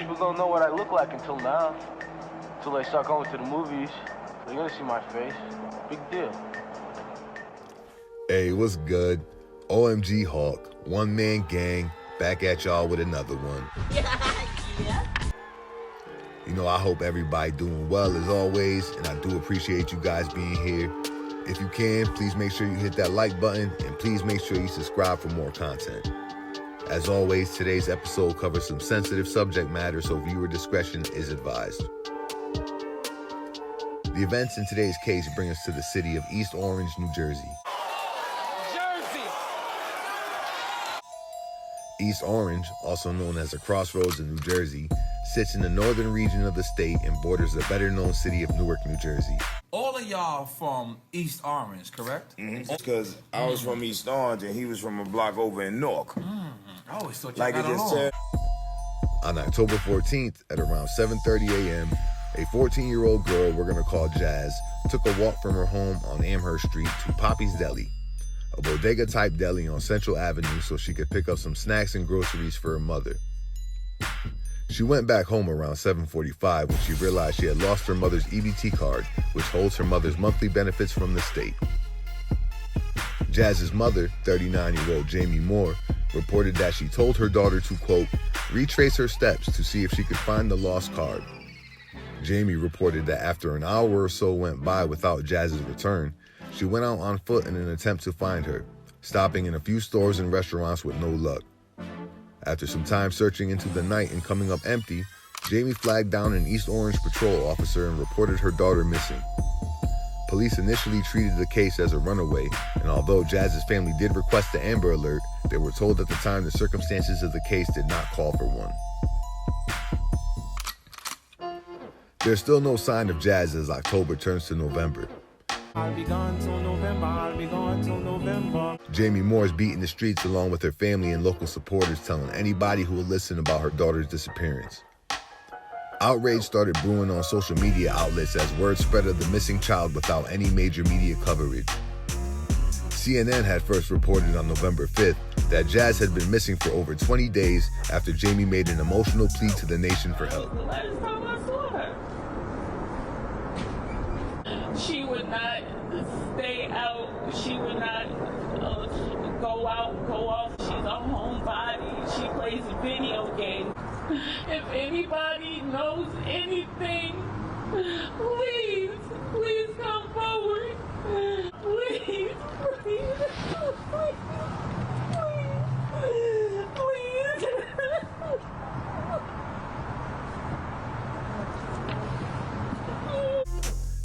people don't know what I look like until now. Until they start going to the movies. They're gonna see my face. Big deal. Hey, what's good? OMG Hawk, one-man gang, back at y'all with another one. Yeah. You know, I hope everybody doing well as always, and I do appreciate you guys being here. If you can, please make sure you hit that like button, and please make sure you subscribe for more content. As always, today's episode covers some sensitive subject matter, so viewer discretion is advised. The events in today's case bring us to the city of East Orange, New Jersey. East Orange, also known as the Crossroads of New Jersey, sits in the northern region of the state and borders the better-known city of Newark, New Jersey. All of y'all from East Orange, correct? Because I was from East Orange and he was from a block over in Newark. I always thought you Like it got just along. said. On October 14th at around 7:30 a.m., a 14-year-old girl we're going to call Jazz took a walk from her home on Amherst Street to Poppy's Deli, a bodega-type deli on Central Avenue, so she could pick up some snacks and groceries for her mother. She went back home around 7:45 when she realized she had lost her mother's EBT card, which holds her mother's monthly benefits from the state. Jazz's mother, 39-year-old Jamie Moore, reported that she told her daughter to, quote, retrace her steps to see if she could find the lost card. Jamie reported that after an hour or so went by without Jazz's return, she went out on foot in an attempt to find her, stopping in a few stores and restaurants with no luck. After some time searching into the night and coming up empty, Jamie flagged down an East Orange patrol officer and reported her daughter missing. Police initially treated the case as a runaway, and although Jazz's family did request the Amber Alert, they were told at the time the circumstances of the case did not call for one. There's still no sign of Jazz as October turns to November. I'll be gone till November, I'll be gone till November. Jamie Moore is beating the streets along with her family and local supporters, telling anybody who will listen about her daughter's disappearance. Outrage started brewing on social media outlets as word spread of the missing child without any major media coverage. CNN had first reported on November 5th that Jazz had been missing for over 20 days after Jamie made an emotional plea to the nation for help. The last time I saw her, she would not stay out. She would not go off. She's a homebody. She plays video games. If anybody knows anything, please come forward. Please.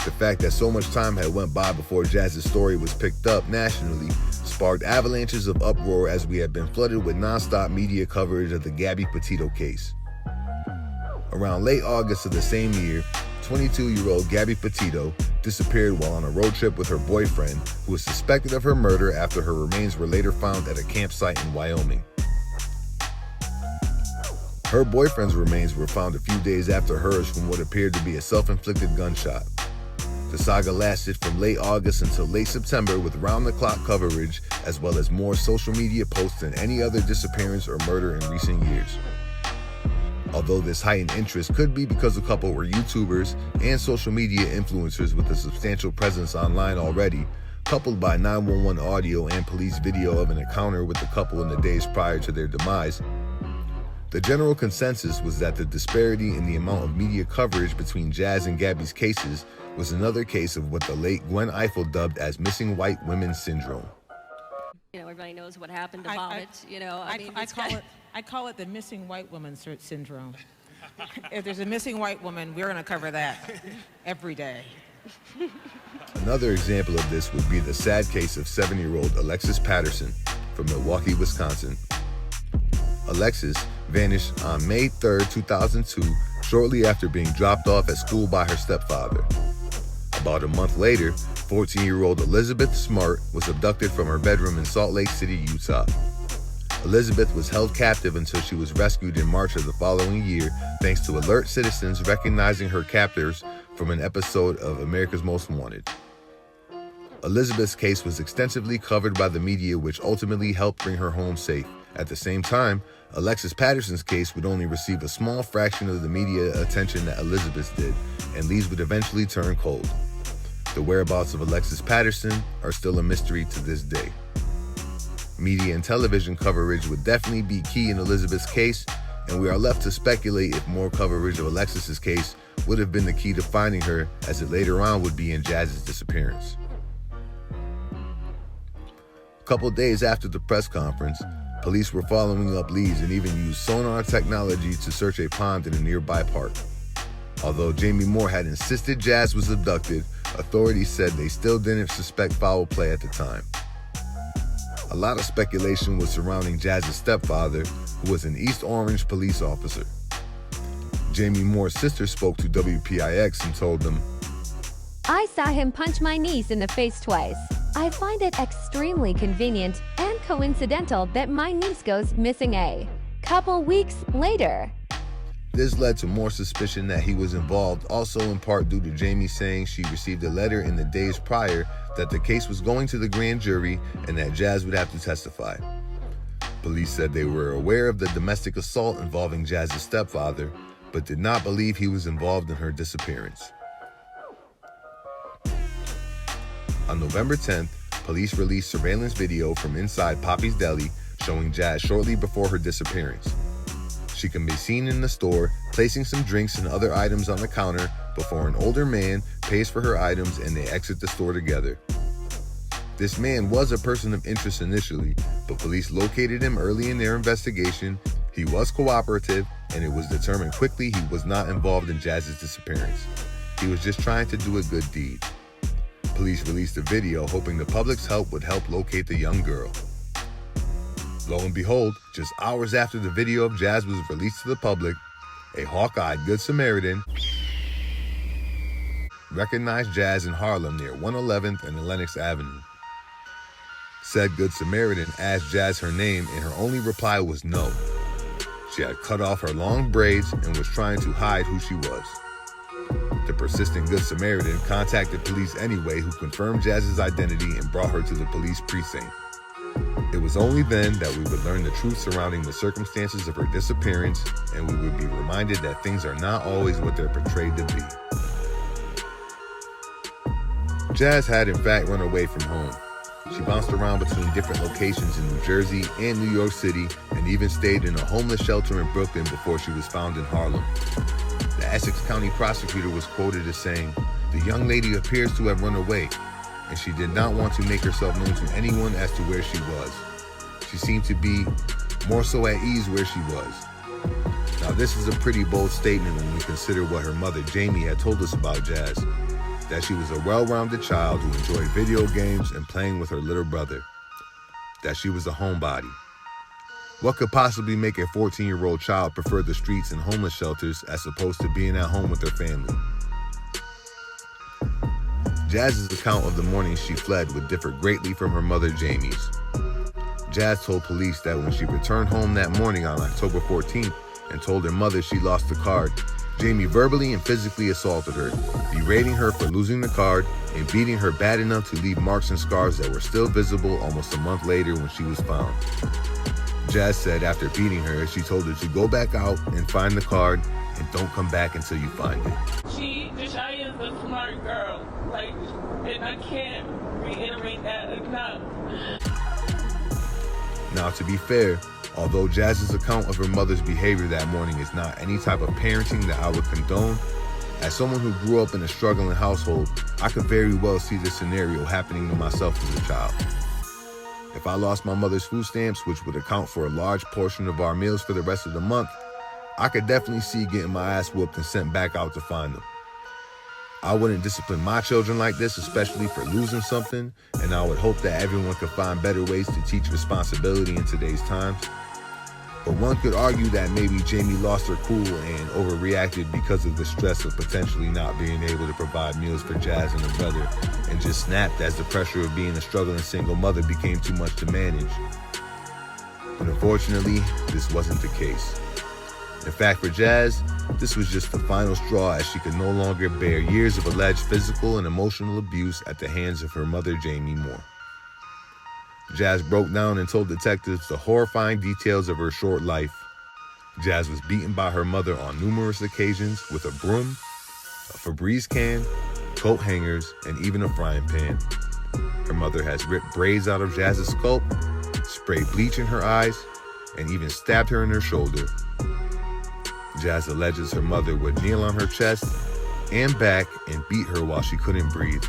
The fact that so much time had went by before Jazz's story was picked up nationally sparked avalanches of uproar as we had been flooded with nonstop media coverage of the Gabby Petito case. Around late August of the same year, 22-year-old Gabby Petito disappeared while on a road trip with her boyfriend, who was suspected of her murder after her remains were later found at a campsite in Wyoming. Her boyfriend's remains were found a few days after hers from what appeared to be a self-inflicted gunshot. The saga lasted from late August until late September with round-the-clock coverage as well as more social media posts than any other disappearance or murder in recent years. Although this heightened interest could be because the couple were YouTubers and social media influencers with a substantial presence online already, coupled by 911 audio and police video of an encounter with the couple in the days prior to their demise, the general consensus was that the disparity in the amount of media coverage between Jazz and Gabby's cases was another case of what the late Gwen Ifill dubbed as missing white women syndrome. You know, everybody knows what happened to Vomit. I call it the missing white woman syndrome. If there's a missing white woman, we're going to cover that every day. Another example of this would be the sad case of 7-year-old Alexis Patterson from Milwaukee, Wisconsin. Alexis vanished on May 3rd, 2002, shortly after being dropped off at school by her stepfather. About a month later, 14-year-old Elizabeth Smart was abducted from her bedroom in Salt Lake City, Utah. Elizabeth was held captive until she was rescued in March of the following year, thanks to alert citizens recognizing her captors from an episode of America's Most Wanted. Elizabeth's case was extensively covered by the media, which ultimately helped bring her home safe. At the same time, Alexis Patterson's case would only receive a small fraction of the media attention that Elizabeth's did, and leads would eventually turn cold. The whereabouts of Alexis Patterson are still a mystery to this day. Media and television coverage would definitely be key in Elizabeth's case, and we are left to speculate if more coverage of Alexis's case would have been the key to finding her, as it later on would be in Jazz's disappearance. A couple days after the press conference, police were following up leads and even used sonar technology to search a pond in a nearby park. Although Jamie Moore had insisted Jazz was abducted, authorities said they still didn't suspect foul play at the time. A lot of speculation was surrounding Jazz's stepfather, who was an East Orange police officer. Jamie Moore's sister spoke to WPIX and told them, "I saw him punch my niece in the face twice. I find it extremely convenient and coincidental that my niece goes missing a couple weeks later." This led to more suspicion that he was involved, also in part due to Jamie saying she received a letter in the days prior that the case was going to the grand jury and that Jazz would have to testify. Police said they were aware of the domestic assault involving Jazz's stepfather, but did not believe he was involved in her disappearance. On November 10th, police released surveillance video from inside Poppy's Deli showing Jazz shortly before her disappearance. She can be seen in the store placing some drinks and other items on the counter before an older man pays for her items and they exit the store together. This man was a person of interest initially, but police located him early in their investigation. He was cooperative, and it was determined quickly he was not involved in Jazz's disappearance. He was just trying to do a good deed. Police released a video hoping the public's help would help locate the young girl. Lo and behold, just hours after the video of Jazz was released to the public, a hawk-eyed Good Samaritan recognized Jazz in Harlem near 111th and Lenox Avenue. Said Good Samaritan asked Jazz her name, and her only reply was no. She had cut off her long braids and was trying to hide who she was. The persistent Good Samaritan contacted police anyway, who confirmed Jazz's identity and brought her to the police precinct. It was only then that we would learn the truth surrounding the circumstances of her disappearance, and we would be reminded that things are not always what they're portrayed to be. Jazz had in fact run away from home. She bounced around between different locations in New Jersey and New York City, and even stayed in a homeless shelter in Brooklyn before she was found in Harlem. The Essex County prosecutor was quoted as saying, "The young lady appears to have run away, and she did not want to make herself known to anyone as to where she was. She seemed to be more so at ease where she was." Now this is a pretty bold statement when we consider what her mother Jamie had told us about Jazz, that she was a well-rounded child who enjoyed video games and playing with her little brother, that she was a homebody. What could possibly make a 14-year-old child prefer the streets and homeless shelters as opposed to being at home with her family? Jazz's account of the morning she fled would differ greatly from her mother Jamie's. Jazz told police that when she returned home that morning on October 14th and told her mother she lost the card, Jamie verbally and physically assaulted her, berating her for losing the card and beating her bad enough to leave marks and scars that were still visible almost a month later when she was found. Jazz said after beating her, she told her to go back out and find the card and don't come back until you find it. Jashia is a smart girl, and I can't reiterate that enough. Now, to be fair, although Jazz's account of her mother's behavior that morning is not any type of parenting that I would condone, as someone who grew up in a struggling household, I could very well see this scenario happening to myself as a child. If I lost my mother's food stamps, which would account for a large portion of our meals for the rest of the month, I could definitely see getting my ass whooped and sent back out to find them. I wouldn't discipline my children like this, especially for losing something, and I would hope that everyone could find better ways to teach responsibility in today's times. But one could argue that maybe Jamie lost her cool and overreacted because of the stress of potentially not being able to provide meals for Jazz and her brother, and just snapped as the pressure of being a struggling single mother became too much to manage. But unfortunately, this wasn't the case. In fact, for Jazz, this was just the final straw, as she could no longer bear years of alleged physical and emotional abuse at the hands of her mother, Jamie Moore. Jazz broke down and told detectives the horrifying details of her short life. Jazz was beaten by her mother on numerous occasions with a broom, a Febreze can, coat hangers, and even a frying pan. Her mother has ripped braids out of Jazz's scalp, sprayed bleach in her eyes, and even stabbed her in her shoulder. Jazz alleges her mother would kneel on her chest and back and beat her while she couldn't breathe.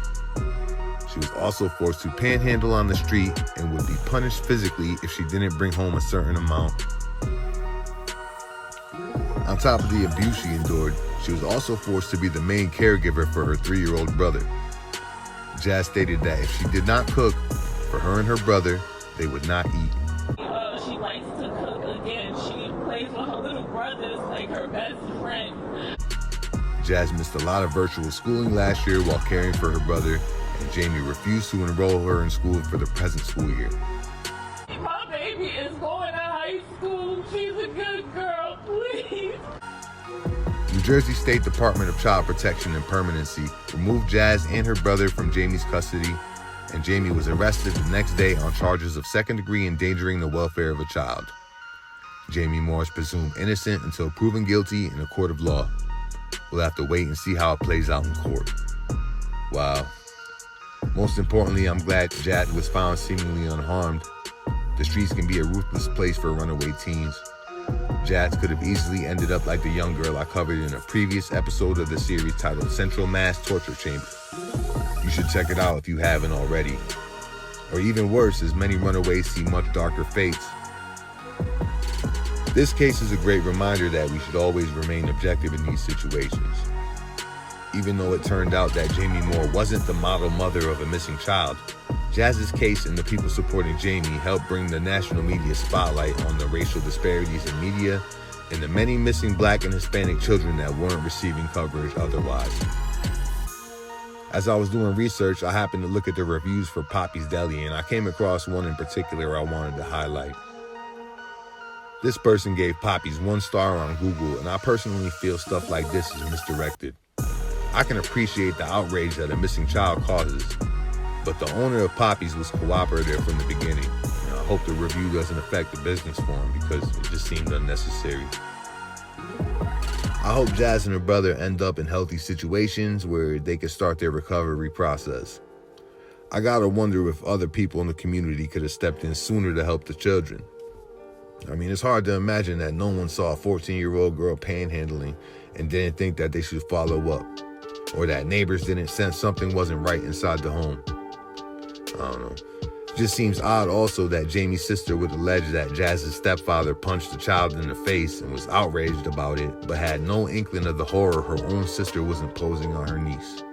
She was also forced to panhandle on the street and would be punished physically if she didn't bring home a certain amount. On top of the abuse she endured, she was also forced to be the main caregiver for her 3-year-old brother. Jazz stated that if she did not cook for her and her brother, they would not eat. She likes to cook again. She plays with her little brothers like her best friend. Jazz missed a lot of virtual schooling last year while caring for her brother, and Jamie refused to enroll her in school for the present school year. My baby is going to high school. She's a good girl, please. New Jersey State Department of Child Protection and Permanency removed Jazz and her brother from Jamie's custody, and Jamie was arrested the next day on charges of second-degree endangering the welfare of a child. Jamie Moore is presumed innocent until proven guilty in a court of law. We'll have to wait and see how it plays out in court. Wow. Most importantly, I'm glad Jazz was found seemingly unharmed. The streets can be a ruthless place for runaway teens. Jazz could have easily ended up like the young girl I covered in a previous episode of the series titled Central Mass Torture Chamber. You should check it out if you haven't already. Or even worse, as many runaways see much darker fates. This case is a great reminder that we should always remain objective in these situations. Even though it turned out that Jamie Moore wasn't the model mother of a missing child, Jazz's case and the people supporting Jamie helped bring the national media spotlight on the racial disparities in media and the many missing Black and Hispanic children that weren't receiving coverage otherwise. As I was doing research, I happened to look at the reviews for Poppy's Deli, and I came across one in particular I wanted to highlight. This person gave Poppy's 1 star on Google, and I personally feel stuff like this is misdirected. I can appreciate the outrage that a missing child causes, but the owner of Poppy's was cooperative from the beginning. I hope the review doesn't affect the business for him because it just seemed unnecessary. I hope Jazz and her brother end up in healthy situations where they can start their recovery process. I gotta wonder if other people in the community could have stepped in sooner to help the children. I mean, it's hard to imagine that no one saw a 14-year-old girl panhandling and didn't think that they should follow up, or that neighbors didn't sense something wasn't right inside the home. I don't know. It just seems odd also that Jamie's sister would allege that Jazz's stepfather punched the child in the face and was outraged about it, but had no inkling of the horror her own sister was imposing on her niece.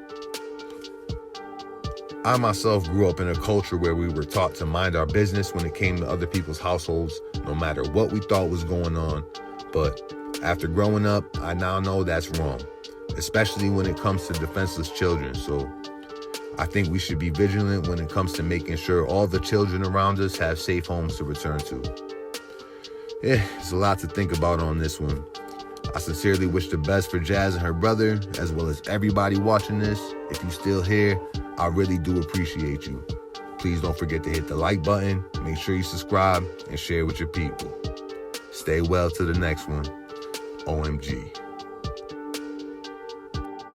I myself grew up in a culture where we were taught to mind our business when it came to other people's households, no matter what we thought was going on. But after growing up, I now know that's wrong, especially when it comes to defenseless children. So I think we should be vigilant when it comes to making sure all the children around us have safe homes to return to. There's a lot to think about on this one. I sincerely wish the best for Jazz and her brother, as well as everybody watching this. If you're still here, I really do appreciate you. Please don't forget to hit the like button, make sure you subscribe, and share with your people. Stay well to the next one. OMG.